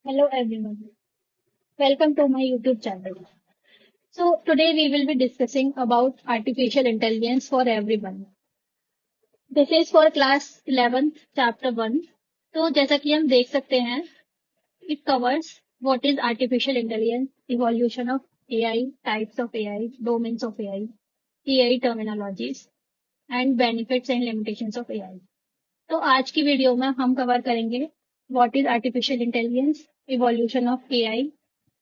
Hello everyone. Welcome to my YouTube channel. So today we will be discussing about artificial intelligence for everyone. This is for class 11th chapter 1. तो जैसा कि हम देख सकते हैं, it covers what is artificial intelligence, evolution of AI, types of AI, domains of AI, AI terminologies and benefits and limitations of AI. तो आज की वीडियो में हम कवर करेंगे what is artificial intelligence, evolution of AI,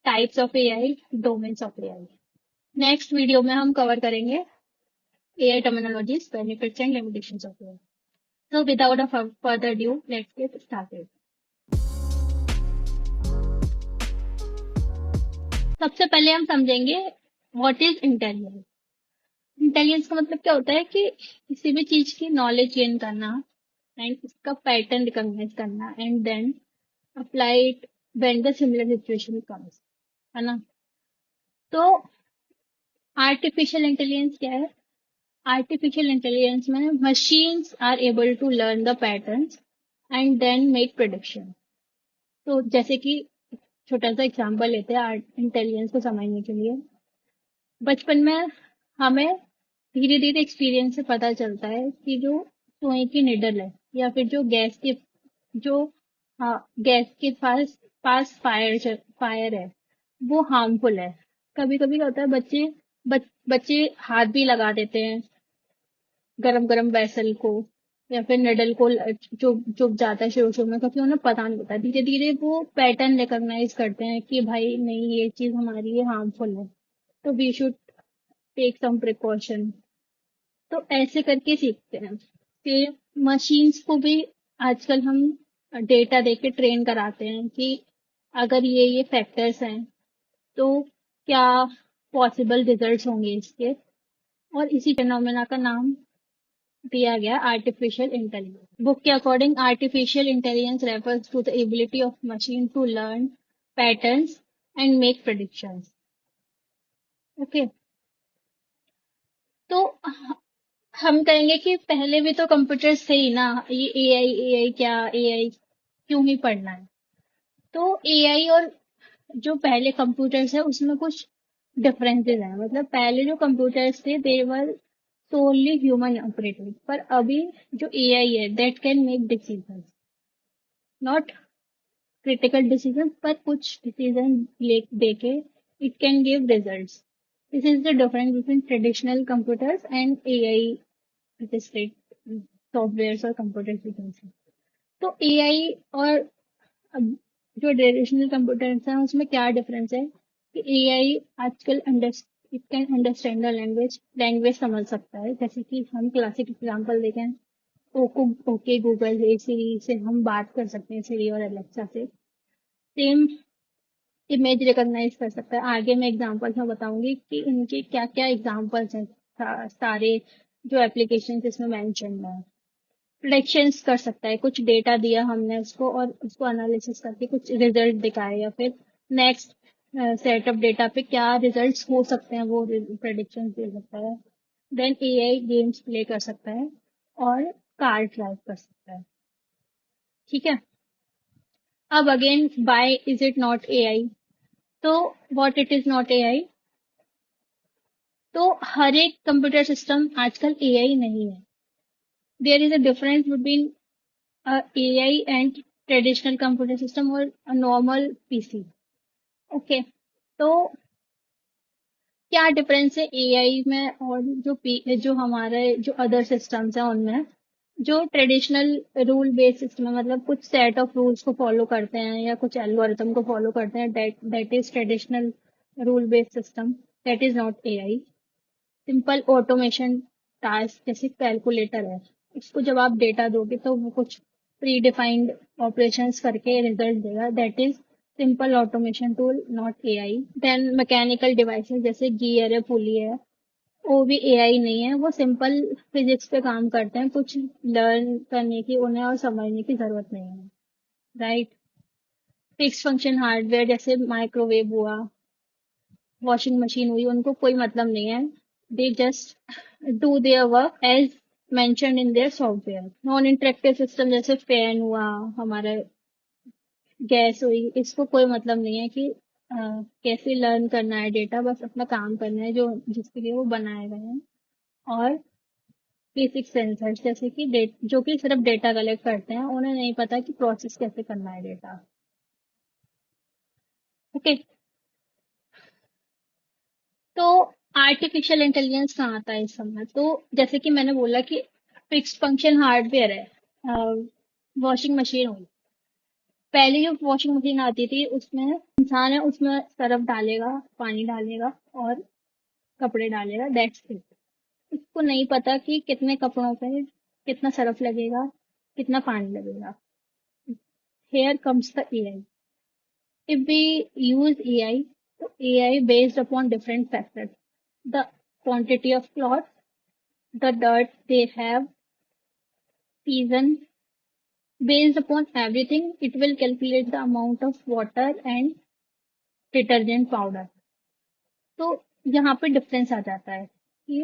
types of AI, domains of AI. Next video में हम cover करेंगे AI terminologies, benefits and limitations of AI. So without a further due let's get started. सबसे पहले हम समझेंगे what is intelligence. Intelligence का मतलब क्या होता है कि किसी भी चीज की नॉलेज गेन करना एंड इसका पैटर्न रिकॉग्नाइज करना and then apply it when the similar situation comes, है ना। तो आर्टिफिशियल इंटेलिजेंस क्या है? आर्टिफिशियल इंटेलिजेंस में machines are able to learn the patterns and then make prediction. तो जैसे कि छोटा सा एग्जांपल लेते हैं इंटेलिजेंस को समझने के लिए। बचपन में हमें धीरे धीरे एक्सपीरियंस से पता चलता है कि जो सुई की निडल है या फिर जो जो गैस के पास पास फायर है वो हार्मफुल है। कभी कभी क्या होता है, बच्चे हाथ भी लगा देते हैं गरम गरम वेसल को या फिर निडल को, चुभ चुभ जाता है शुरू शुरू में क्योंकि उन्हें पता नहीं होता। धीरे धीरे वो पैटर्न रिकॉग्नाइज करते हैं कि भाई नहीं, ये चीज हमारे लिए हार्मफुल है, तो we should take some precaution. तो ऐसे करके सीखते हैं। फिर मशीन्स को भी आजकल हम डेटा देके ट्रेन कराते हैं कि अगर ये फैक्टर्स हैं तो क्या पॉसिबल रिजल्ट्स होंगे इसके। और इसी फिनोमेना का नाम दिया गया आर्टिफिशियल इंटेलिजेंस। बुक के according artificial intelligence refers to the ability of machine to learn patterns and make predictions. Okay, तो हम कहेंगे कि पहले भी तो कंप्यूटर्स थे ही ना, ये एआई क्या, एआई क्यों ही पढ़ना है। तो एआई और जो पहले कंप्यूटर्स है उसमें कुछ डिफरेंसेस हैं। मतलब पहले जो कंप्यूटर्स थे दे वर सोनली ह्यूमन ऑपरेटेड, पर अभी जो एआई है that can make decision, not critical decision, पर कुछ डिसीजन देके it can give results. This is the difference between traditional computers and AI registered software और कंप्यूटर्स भी कह सकते। तो एआई और अब जो ट्रेडिशनल कंप्यूटर्स हैं उसमें क्या डिफरेंस है कि एआई आजकल it can understand the language समझ सकता है। जैसे कि हम क्लासिक एग्जांपल देखें, ओके गूगल, हे सिरी से हम बात कर सकते हैं, सिरी और एलेक्सा से। सेम इमेज रिकॉग्नाइज कर सकता है। आगे मैं एग्जांपल्स में बताऊंगी कि इनके क्या क्या एग्जांपल्स हैं। सारे जो एप्लीकेशन इसमें मेंशन है, प्रेडिक्शंस कर सकता है। कुछ डेटा दिया हमने उसको और उसको एनालिसिस करके कुछ रिजल्ट दिखाए या फिर नेक्स्ट सेट ऑफ डेटा पे क्या रिजल्ट्स हो सकते हैं वो प्रेडिक्शंस दे सकता है। देन एआई गेम्स प्ले कर सकता है और कार ड्राइव कर सकता है। ठीक है। अब again, why is it not AI? तो what it is not AI? तो हर एक कंप्यूटर सिस्टम आजकल एआई नहीं है। There is a difference between AI and traditional computer system और नॉर्मल पीसी। ओके, तो क्या डिफरेंस है एआई में और जो हमारे जो अदर सिस्टम्स हैं उनमें? जो ट्रेडिशनल रूल बेस्ड सिस्टम है, मतलब कुछ सेट ऑफ रूल्स को फॉलो करते हैं या कुछ एल्गोरिथम को फॉलो करते हैं, that is traditional rule based system, that is not AI. Simple automation task जैसे कैलकुलेटर है, इसको जब आप डेटा दोगे तो वो कुछ प्री डिफाइंड ऑपरेशंस करके रिजल्ट देगा, that is simple automation tool, not AI. Then mechanical devices जैसे गियर है, पुली है, वो भी एआई नहीं है। वो सिंपल फिजिक्स पे काम करते हैं, कुछ लर्न करने की उन्हें और समझने की जरूरत नहीं है, राइट। फिक्स फंक्शन हार्डवेयर जैसे माइक्रोवेव हुआ, वॉशिंग मशीन हुई, उनको कोई मतलब नहीं है। They just do their work as mentioned in their software. Non interactive system जैसे फैन हुआ, हमारे गैस हुई, इसको कोई मतलब नहीं है कि कैसे लर्न करना है डेटा, बस अपना काम करना है जो जिसके लिए वो बनाए गए हैं। और बेसिक सेंसर्स जैसे कि जो कि सिर्फ डेटा कलेक्ट करते हैं, उन्हें नहीं पता कि प्रोसेस कैसे करना है डेटा। ओके। तो आर्टिफिशियल इंटेलिजेंस कहाँ आता है इस समय? तो जैसे कि मैंने बोला कि फिक्स्ड फंक्शन हार्डवेयर है। वॉशिंग मशीन हुई, पहले जो वॉशिंग मशीन आती थी उसमें इंसान है, उसमें सरफ डालेगा, पानी डालेगा और कपड़े डालेगा, दैट्स इट। उसको नहीं पता कि कितने कपड़ों पे कितना सरफ लगेगा, कितना पानी लगेगा। Here comes the AI. If we use AI, so AI based upon different factors: the quantity of cloth, the dirt they have, season. Based upon everything, it will calculate the amount of water and detergent powder. तो यहाँ पे difference आ जाता है कि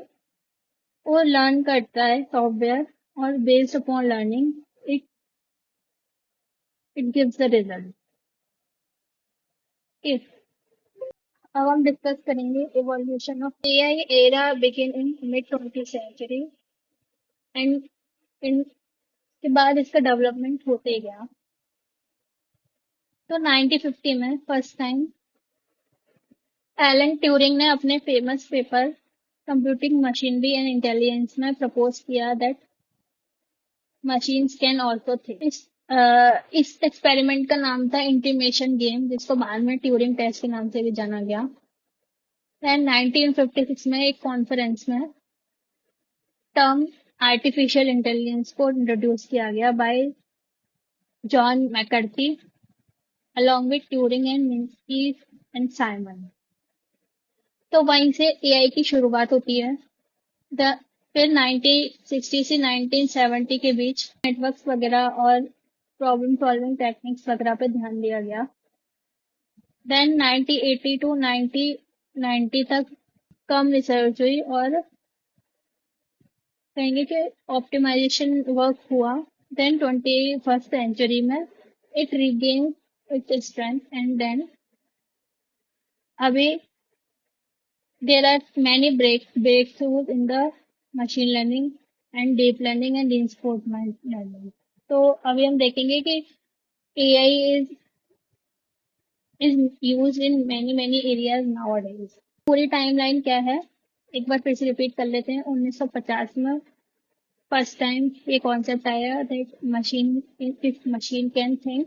वो learn करता है software, और based upon learning it it gives the result. If अब हम डिस्कस करेंगे evolution of AI. Era begin in mid 20th century, and इनके बाद इसका डेवलपमेंट होते गया। तो 1950 में फर्स्ट टाइम एलन ट्यूरिंग ने अपने famous paper computing machinery and intelligence में प्रपोज किया that machines can also think. इस एक्सपेरिमेंट का नाम था इंटीमेशन गेम, जिसको बाद में ट्यूरिंग टेस्ट के नाम से भी जाना गया। देन 1956 में एक कॉन्फ्रेंस में टर्म आर्टिफिशियल इंटेलिजेंस को इंट्रोड्यूस किया गया bye John मैकर्थी along with Turing and Minsky and Simon. तो वहीं से एआई की शुरुआत होती है। द फिर 1960 से 1970 के बीच नेटवर्क्स वगैरह और प्रॉब्लम सॉल्विंग टेक्निक्स वगैरह पे ध्यान दिया गया। देन 1980 टू 1990 तक कम रिसर्च हुई और कहेंगे कि ऑप्टिमाइजेशन वर्क हुआ। देन 21st century में it regain its strength, and then अभी there are many breakthroughs in the machine learning and deep learning and reinforcement learning. तो अभी हम देखेंगे कि AI is used in many areas nowadays. पूरी timeline क्या है एक बार फिर से रिपीट कर लेते हैं। 1950 में फर्स्ट टाइम ये कॉन्सेप्ट आया that machine if machine can think.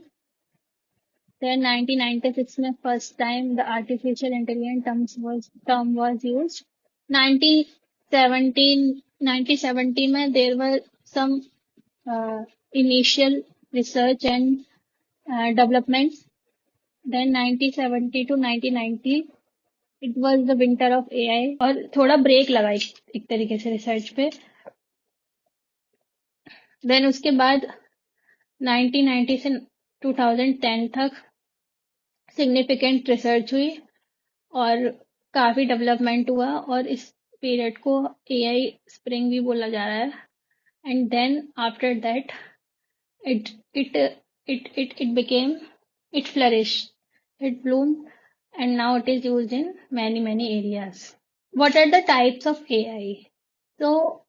Then 1996 में first time the artificial intelligence term was used. 1970 में there were some initial research and developments. Then 1970 to 1990 it was the winter of AI, और थोड़ा break लगा एक तरीके से research पे। Then उसके बाद 1990 से 2010 तक सिग्निफिकेंट रिसर्च हुई और काफी डेवलपमेंट हुआ, और इस पीरियड को एआई स्प्रिंग भी बोला जा रहा है। And then after that it it it became it flourish, it bloom, and now it is used in many areas. What are the types of AI? So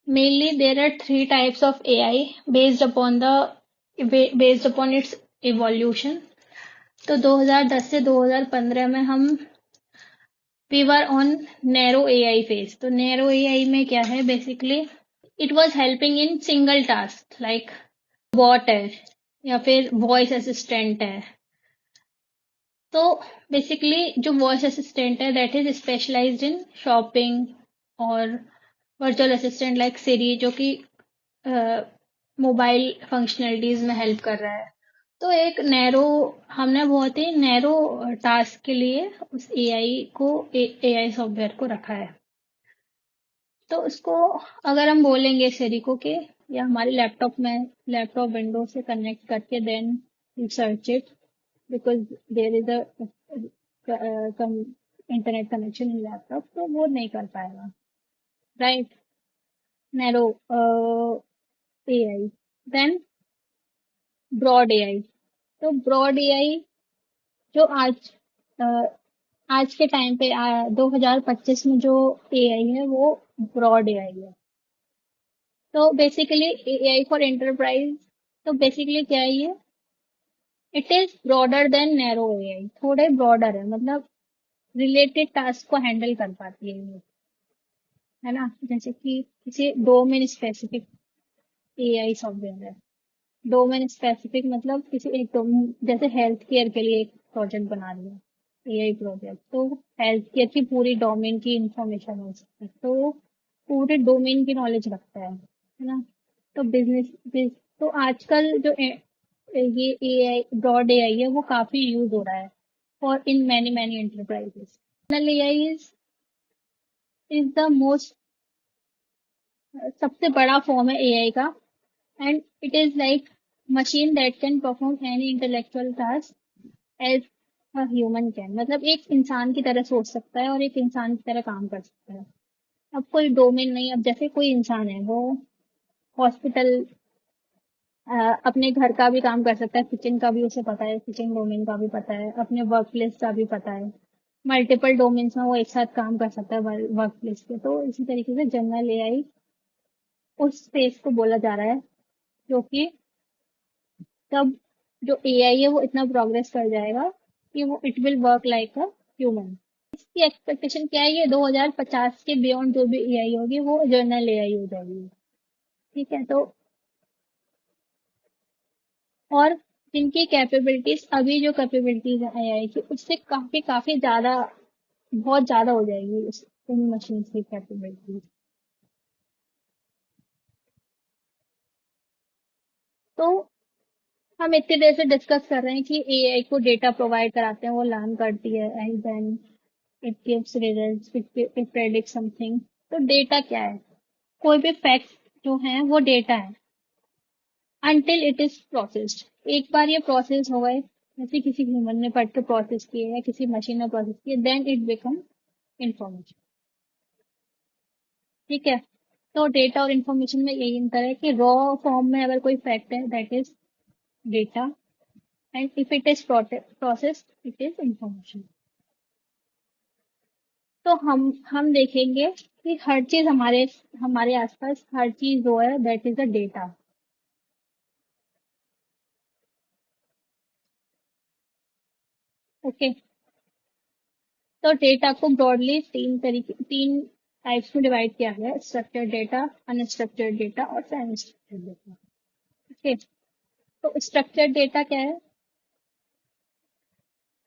mainly there are three types of AI based upon its evolution. तो 2010 से 2015 में हम we were on narrow AI phase. तो narrow AI में क्या है basically it was helping in single task like bot है या फिर voice assistant है। तो बेसिकली जो वॉइस असिस्टेंट है that is specialised in shopping, और वर्चुअल असिस्टेंट लाइक सिरी जो कि मोबाइल फंक्शनलिटीज में हेल्प कर रहा है। तो एक नैरो हमने बहुत ही नैरो टास्क के लिए उस एआई को एआई सॉफ्टवेयर को रखा है। तो उसको अगर हम बोलेंगे सिरी को कि या हमारे लैपटॉप विंडो से कनेक्ट करके then you search it because there is a internet connection in laptop, तो वो नहीं कर पाएगा, right? Narrow AI. Then broad AI. तो ब्रॉड एआई जो अ, आज के टाइम पे 2025 में जो एआई है वो ब्रॉड एआई है। तो बेसिकली एआई फॉर एंटरप्राइज, तो बेसिकली क्या है ये, it is broader then narrow AI, थोड़े ब्रॉडर है, मतलब रिलेटेड टास्क को हैंडल कर पाती है ये, है ना। जैसे कि किसी डोमेन स्पेसिफिक एआई सॉफ्टवेयर है। डोमेन स्पेसिफिक मतलब किसी एक डोमेन, जैसे हेल्थ केयर के लिए एक प्रोजेक्ट बना रही है एआई प्रोजेक्ट, तो हेल्थ केयर की पूरी डोमेन की इंफॉर्मेशन हो सकती है, तो पूरे डोमेन की नॉलेज रखता है ना। तो तो आजकल जो ये एआई ब्रॉड एआई है वो काफी यूज हो रहा है for in many many enterprises. AI is the most, सबसे बड़ा फॉर्म है एआई का। And it is like machine that can perform any intellectual task as a human can, मतलब एक इंसान की तरह सोच सकता है और एक इंसान की तरह काम कर सकता है। अब कोई डोमेन नहीं, अब जैसे कोई इंसान है वो हॉस्पिटल, अपने घर का भी काम कर सकता है, किचन का भी उसे पता है, किचन डोमेन का भी पता है, अपने वर्क प्लेस का भी पता है। मल्टीपल डोमेन्स में वो एक साथ काम कर सकता है वर्क प्लेस पे। तो इसी तरीके से जनरल एआई उस स्पेस को बोला जा रहा है, जो कि तब जो एआई है वो इतना प्रोग्रेस कर जाएगा कि वो it will work like a human. इसकी एक्सपेक्टेशन क्या है, ये 2050 के बियॉन्ड जो भी एआई होगी वो जनरल एआई हो जाएगी। ठीक है, तो और जिनकी कैपेबिलिटीज, अभी जो कैपेबिलिटीज है एआई की, उससे काफी काफी ज्यादा, बहुत ज्यादा हो जाएगी उन मशीन की कैपेबिलिटीज। तो हम इतनी देर से डिस्कस कर रहे हैं कि एआई को डेटा प्रोवाइड कराते हैं, वो लर्न करती है and then it gives results, it predict something. तो डेटा क्या है, कोई भी फैक्ट जो है वो डेटा है until it is processed। एक बार ये प्रोसेस हो गए, जैसे किसी ह्यूमन ने पढ़ के प्रोसेस किए या किसी मशीन ने प्रोसेस किए, देन इट बिकम इंफॉर्मेशन। ठीक है, तो डेटा और इंफॉर्मेशन में यही अंतर है कि रॉ फॉर्म में अगर कोई फैक्ट है that is data, and if it is processed it is information. तो हम देखेंगे कि हर चीज हमारे हमारे आसपास हर चीज जो है that is a data. Okay, तो डेटा को ब्रॉडली तीन टाइप्स में डिवाइड किया गया है, स्ट्रक्चर्ड डेटा, अनस्ट्रक्चर्ड डेटा और सेमी स्ट्रक्चर्ड डेटा। ओके, तो स्ट्रक्चर्ड डेटा क्या है,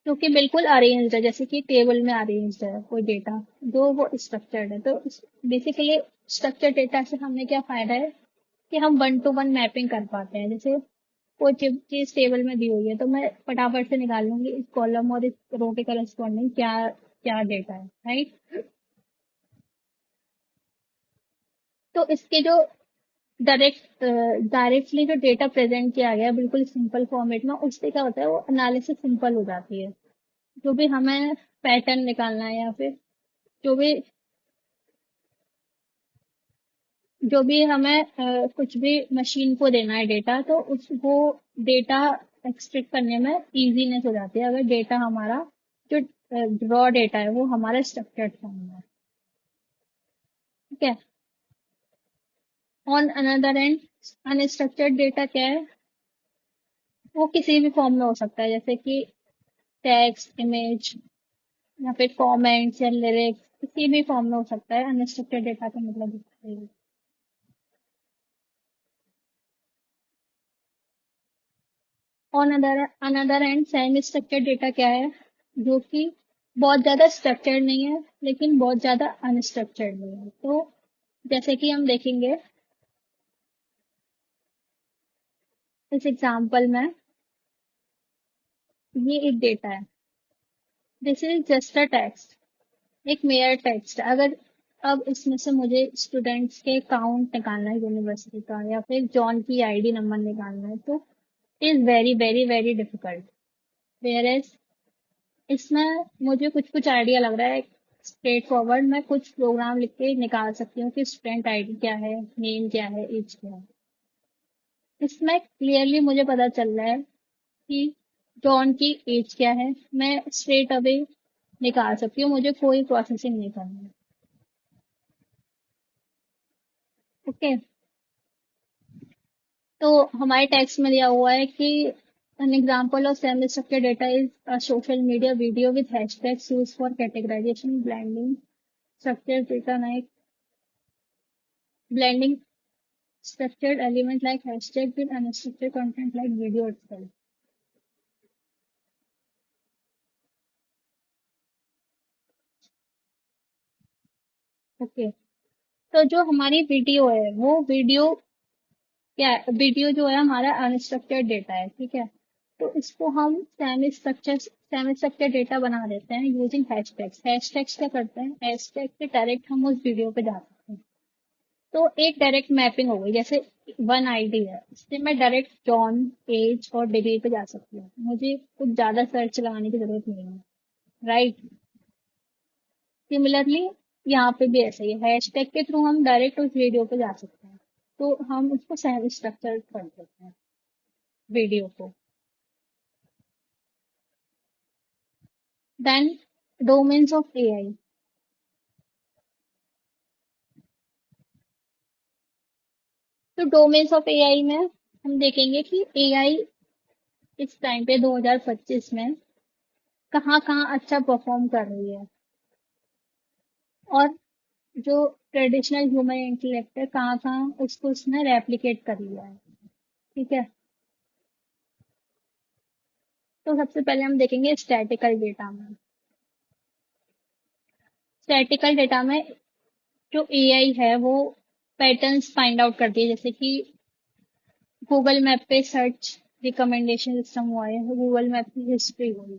जो कि बिल्कुल अरेंज्ड है, जैसे कि टेबल में अरेंज्ड है कोई डेटा, जो वो स्ट्रक्चर्ड है। तो बेसिकली स्ट्रक्चर्ड डेटा से हमें क्या फायदा है कि हम वन टू वन मैपिंग कर पाते हैं। जैसे कोई चीज टेबल में दी हुई है तो मैं फटाफट से निकाल लूंगी इस कॉलम और इस रो के करस्पॉन्डिंग क्या क्या डेटा है, राइट। तो इसके जो डायरेक्टली जो डेटा प्रेजेंट किया गया है बिल्कुल सिंपल फॉर्मेट में, उससे क्या होता है वो एनालिसिस सिंपल हो जाती है। जो भी हमें पैटर्न निकालना है या फिर जो भी जो भी हमें कुछ भी मशीन को देना है डेटा, तो उस वो डेटा एक्सट्रैक्ट करने में इजीनेस हो जाती है अगर डेटा हमारा जो रॉ डेटा है वो हमारा स्ट्रक्चर्ड फॉर्म में है। ठीक है, on another and unstructured data क्या है, वो किसी भी फॉर्म में हो सकता है, जैसे कि टेक्स्ट, इमेज या फिर कमेंट्स या लिरिक्स, किसी भी फॉर्म में हो सकता है। अनस्ट्रक्चर्ड डेटा का मतलब है। On another and semi structured data क्या है, जो कि बहुत ज्यादा स्ट्रक्चर्ड नहीं है लेकिन बहुत ज्यादा अनस्ट्रक्चर्ड नहीं है। तो जैसे कि हम देखेंगे इस एग्जांपल में, ये एक डेटा है, this is just a text, एक मेयर टेक्स्ट। अगर अब इसमें से मुझे स्टूडेंट्स के काउंट निकालना है यूनिवर्सिटी का या फिर जॉन की आईडी नंबर निकालना है, तो is very very very difficult. Whereas इसमें मुझे कुछ कुछ आइडिया लग रहा है, स्ट्रेट फॉरवर्ड मैं कुछ प्रोग्राम लिख के निकाल सकती हूँ कि स्टूडेंट आईडी क्या है, नेम क्या है, एज क्या है। इसमें क्लियरली मुझे पता चल रहा है कि जॉन की एज क्या है, मैं स्ट्रेट अवे निकाल सकती हूँ, मुझे कोई प्रोसेसिंग नहीं करनी है। ओके। तो हमारे टेक्स्ट में दिया हुआ है कि an example of semi-structured data is a social media video with hashtags used for categorization, blending structured data like blending structured element like hashtag with unstructured content like video itself. Okay. तो जो हमारी video है वो video क्या है, video जो है हमारा अनस्ट्रक्चर्ड डेटा है, ठीक है। तो इसको हम सेमी स्ट्रक्चर्ड डेटा बना देते हैं यूजिंग हैशटैग्स। हैशटैग्स क्या करते हैं, हैशटैग से डायरेक्ट हम उस वीडियो पे जा सकते हैं। तो एक डायरेक्ट मैपिंग हो गई, जैसे वन आईडी है, इससे मैं डायरेक्ट जॉन, एज और डिग्री पे जा सकती हूँ, मुझे कुछ ज्यादा सर्च लगाने की जरूरत नहीं है। राइट। सिमिलरली यहाँ पे भी ऐसा ही है, हैशटैग के थ्रू हम डायरेक्ट उस वीडियो पे जा सकते हैं। तो हम उसको सेमी स्ट्रक्चर कर देते हैं वीडियो को। Then domains of AI. तो डोमेन्स ऑफ एआई में हम देखेंगे कि एआई इस टाइम पे 2025 में कहाँ कहाँ अच्छा परफॉर्म कर रही है, और जो ट्रेडिशनल ह्यूमन इंटेलेक्ट है कहाँ कहाँ उसको उसने रेप्लिकेट कर लिया है। ठीक है। तो सबसे पहले हम देखेंगे स्टैटिकल डेटा में। स्टैटिकल डेटा में जो एआई है वो पैटर्न्स फाइंड आउट करती है, जैसे कि गूगल मैप पे सर्च रिकमेंडेशन सिस्टम हुआ है, गूगल मैप की हिस्ट्री हुई।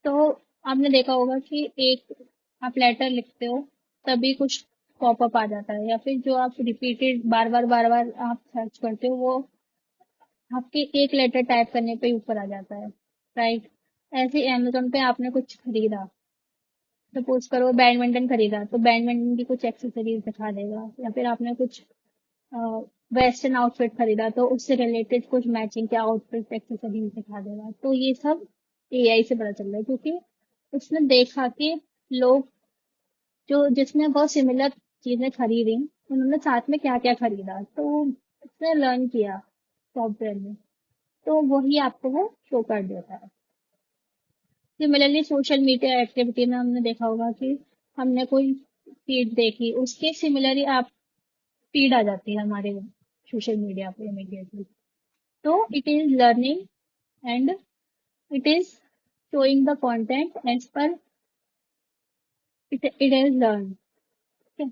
तो आपने देखा होगा कि एक आप लेटर लिखते हो तभी कुछ पॉपअप आ जाता है, या फिर जो आप रिपीटेड बार बार आप सर्च करते हो वो आपके एक लेटर टाइप करने पे ही ऊपर आ जाता है। राइट। ऐसे अमेजोन पे आपने कुछ खरीदा, सपोज करो बैडमिंटन खरीदा, तो बैडमिंटन की कुछ एक्सेसरीज दिखा देगा, या फिर आपने कुछ वेस्टर्न आउटफिट खरीदा तो उससे रिलेटेड कुछ मैचिंग के आउटफिट एक्सेसरीज दिखा देगा। तो ये सब एआई से पता चल रहा है, क्योंकि उसने देखा कि लोग जो जिसने बहुत सिमिलर चीजें खरीदी उन्होंने साथ में क्या क्या खरीदा, तो उसने लर्न किया सॉफ्टवेयर में, तो वही आपको वो शो कर देता है। सिमिलरली सोशल मीडिया एक्टिविटी में हमने देखा होगा कि हमने कोई फीड देखी, उसके सिमिलरली आप फीड आ जाती है हमारे सोशल मीडिया पे इमीडिएटली। तो it is learning and it is showing the content as per it is learned. Okay.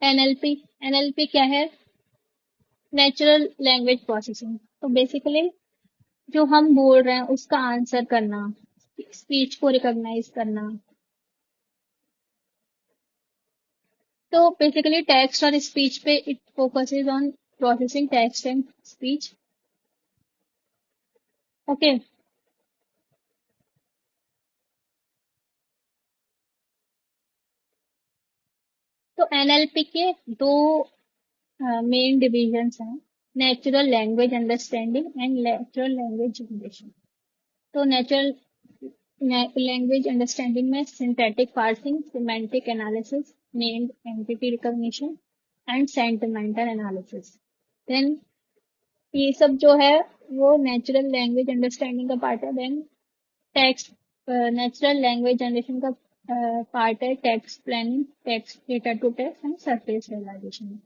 NLP. NLP क्या है, नेचुरल लैंग्वेज प्रोसेसिंग। तो बेसिकली जो हम बोल रहे हैं उसका आंसर करना, स्पीच को रिकॉग्नाइज करना। तो बेसिकली टेक्स्ट और स्पीच पे it focuses on processing text and speech. Okay. तो एनएलपी के दो मेन डिविजन्स हैं, natural language understanding and natural language generation. तो नेचुरल लैंग्वेज अंडरस्टैंडिंग में synthetic parsing, semantic analysis, named entity recognition and sentimental analysis. Then ये सब जो है वो नेचुरल लैंग्वेज अंडरस्टैंडिंग का पार्ट है। Then text natural language generation का पार्ट है text planning, text data to text and surface realisation.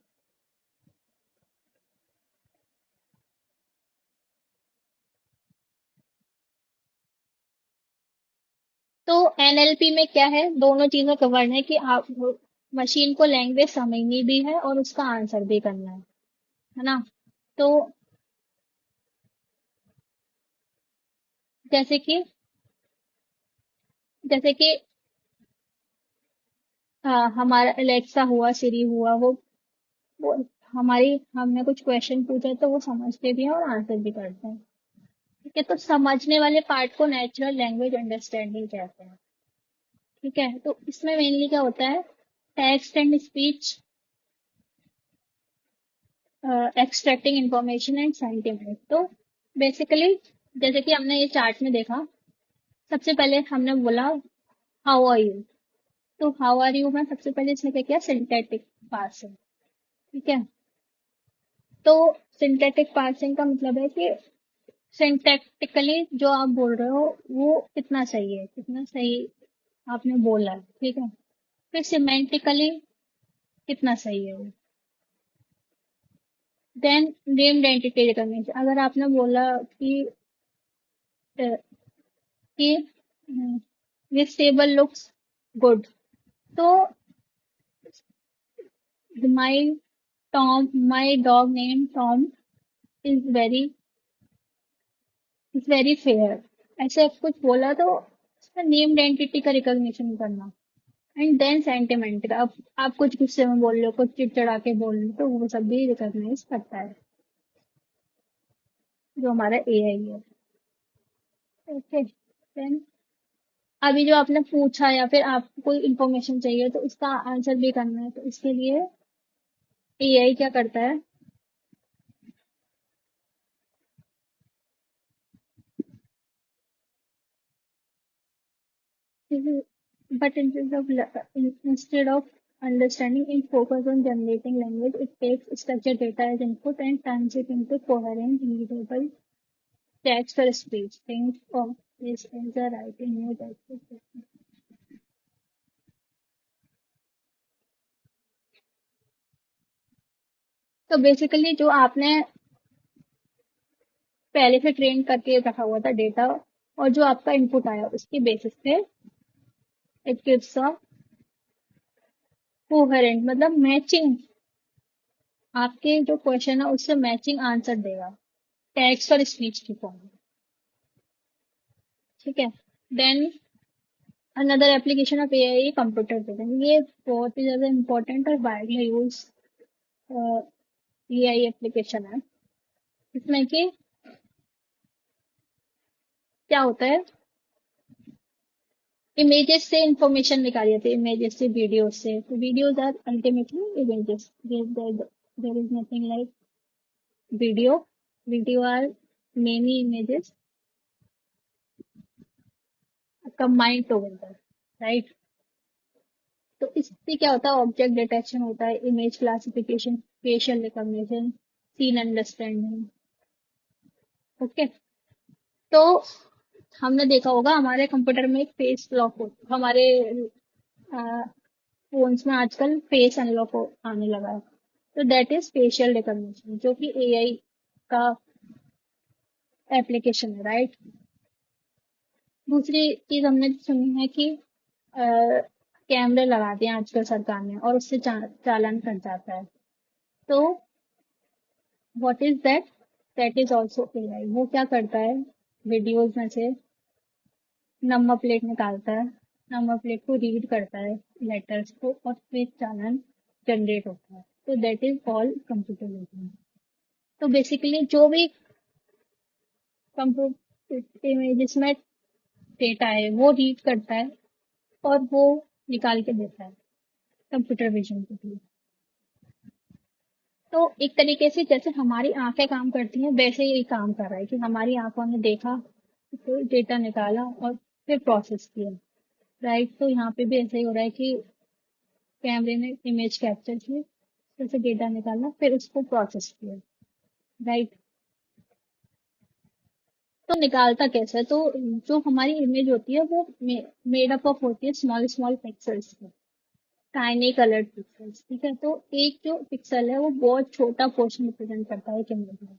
तो एनएलपी में क्या है, दोनों चीजें कवर्ड है कि आप मशीन को लैंग्वेज समझनी भी है और उसका आंसर भी करना है ना। तो जैसे कि जैसे कि हमारा एलेक्सा हुआ, सिरी हुआ, वो हमारी हमने कुछ क्वेश्चन पूछा तो वो समझते भी हैं और आंसर भी करते हैं। ठीक है। तो समझने वाले पार्ट को नेचुरल लैंग्वेज अंडरस्टैंडिंग कहते हैं। ठीक है। तो इसमें मेनली क्या होता है, text and speech extracting information and sentiment. तो बेसिकली जैसे कि हमने ये चार्ट में देखा, सबसे पहले हमने बोला हाउ आर यू। तो हाउ आर यू में सबसे पहले इसने क्या किया, सिंथेटिक पार्सिंग। ठीक है। तो सिंथेटिक पार्सिंग का मतलब है कि सिंटैक्टिकली जो आप बोल रहे हो वो कितना सही है, कितना सही आपने बोला है। ठीक है। फिर सिमेंटिकली कितना सही है वो। देन नेम्ड एंटिटी रिकॉग्निशन, अगर आपने बोला कि दिस टेबल लुक्स गुड, तो my Tom, my dog name Tom is very is very fair, ऐसे कुछ बोला तो उसका नेम्ड एंटिटी का रिकॉग्निशन करना। एंड देन सेंटिमेंट का, अब आप कुछ गुस्से में बोल रहे हो, कुछ चिड़चिड़ा के बोल रहे हो, तो वो सब भी रिकॉग्नाइज करता है, जो हमारा एआई है। ओके। देन अभी जो आपने पूछा या फिर आपको कोई इंफॉर्मेशन चाहिए तो उसका आंसर भी करना है, तो इसके लिए एआई क्या करता है। But instead of understanding, it focus on generating language. It takes structured data as input and turns it into coherent, readable text or speech. Think of this as a writing new text. तो basically जो आपने पहले से train करके रखा हुआ था data, और जो आपका इनपुट आया उसके बेसिस पे इट गिव्स अ कोहेरेंट, मतलब मैचिंग, आपके जो क्वेश्चन है उससे मैचिंग आंसर देगा, टेक्स्ट और स्पीच की फॉर्म में। ठीक है। Then another application of AI computer vision, ये बहुत ही ज्यादा इंपॉर्टेंट और वाइडली यूज एआई एप्लीकेशन है। इसमें कि क्या होता है, इमेजेस से इंफॉर्मेशन निकाली जाती है, इमेजेस से, वीडियो से। तो videos are ultimately images, there is nothing like video. Video are many images combined together, right. तो इससे क्या होता है, ऑब्जेक्ट डिटेक्शन होता है, image classification, facial recognition, scene understanding. Okay. तो हमने देखा होगा हमारे कंप्यूटर में एक फेस लॉक होता, हमारे फोन्स में आजकल फेस अनलॉक आने लगा है। तो दैट इज फेशियल रिकॉग्निशन, जो कि एआई का एप्लीकेशन है, राइट। दूसरी चीज हमने सुनी है कि कैमरे लगा दिए आजकल सरकार ने और उससे चालान कट जाता है। तो what is that, that is also AI. वो क्या करता है, वीडियोज में से नंबर प्लेट निकालता है, नंबर प्लेट को रीड करता है, लेटर्स को, और फिर चालान जनरेट होता है। तो that is all computer vision. तो बेसिकली जो भी कंप्यूटर इमेजेस में डेटा है वो रीड करता है और वो निकाल के देता है कंप्यूटर विजन के थ्रू। तो एक तरीके से जैसे हमारी आंखें काम करती हैं वैसे ही काम कर रहा है, कि हमारी आंखों ने देखा, तो डेटा निकाला और फिर प्रोसेस किया, राइट। तो यहाँ पे भी ऐसा ही हो रहा है कि कैमरे ने इमेज कैप्चर की, जैसे डेटा निकाला, फिर उसको प्रोसेस किया, राइट। तो निकालता कैसे है, तो जो हमारी इमेज होती है वो मेड अप ऑफ होती है स्मॉल स्मॉल पिक्सल्स की, टाइनी कलर्ड पिक्सल्स। ठीक है। तो एक जो पिक्सल है वो बहुत छोटा पोर्शन रिप्रेजेंट करता है एक इमेज में।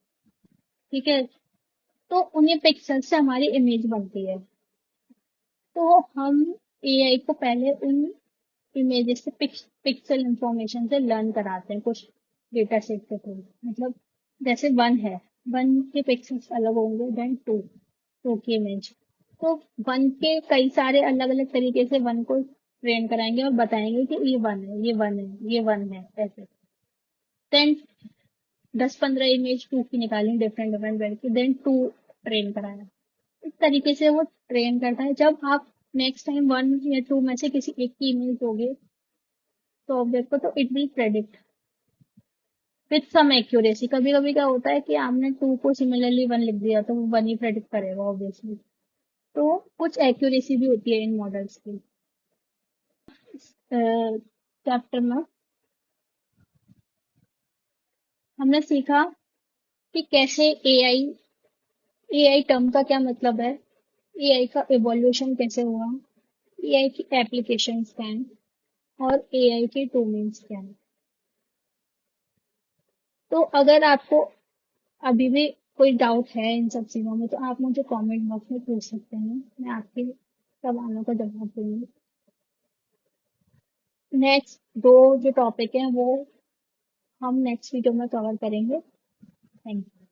ठीक है। तो उन्हीं पिक्सल से हमारी इमेज बनती है। तो हम एआई को पहले उन इमेजेस से पिक्सल इंफॉर्मेशन से लर्न कराते हैं कुछ डेटा सेट के थ्रू। मतलब जैसे वन है, वन के पिक्सल्स अलग होंगे देन टू, टू की इमेज। तो वन के कई सारे अलग अलग तरीके से वन को ट्रेन कराएंगे और बताएंगे कि ये वन है, ये वन है, ये वन है, ऐसे। देन 10-15 इमेज टू की निकालेंगे, डिफरेंट डिफरेंट वेर की, देन टू ट्रेन कराया। इस तरीके से वो ट्रेन करता है। जब आप नेक्स्ट टाइम वन या टू में से किसी एक की इमेज दोगे तो ऑब्जेक्ट को, तो it will predict, with some accuracy. कभी कभी क्या होता है कि आपने टू को सिमिलरली वन लिख दिया तो वो वन ही प्रेडिक्ट करेगा ऑब्वियसली। तो कुछ एक्यूरेसी भी होती है इन मॉडल्स की। चैप्टर में हमने सीखा कि कैसे एआई टर्म का क्या मतलब है, एआई का इवोल्यूशन कैसे हुआ, एआई की एप्लीकेशंस क्या हैं, और एआई के डोमेन्स क्या हैं। तो अगर आपको अभी भी कोई डाउट है इन सब चीज़ों में तो आप मुझे कमेंट बॉक्स में पूछ सकते हैं, मैं आपके सवालों का जवाब दूंगी। नेक्स्ट दो जो टॉपिक हैं वो हम नेक्स्ट वीडियो में कवर करेंगे। Thank you.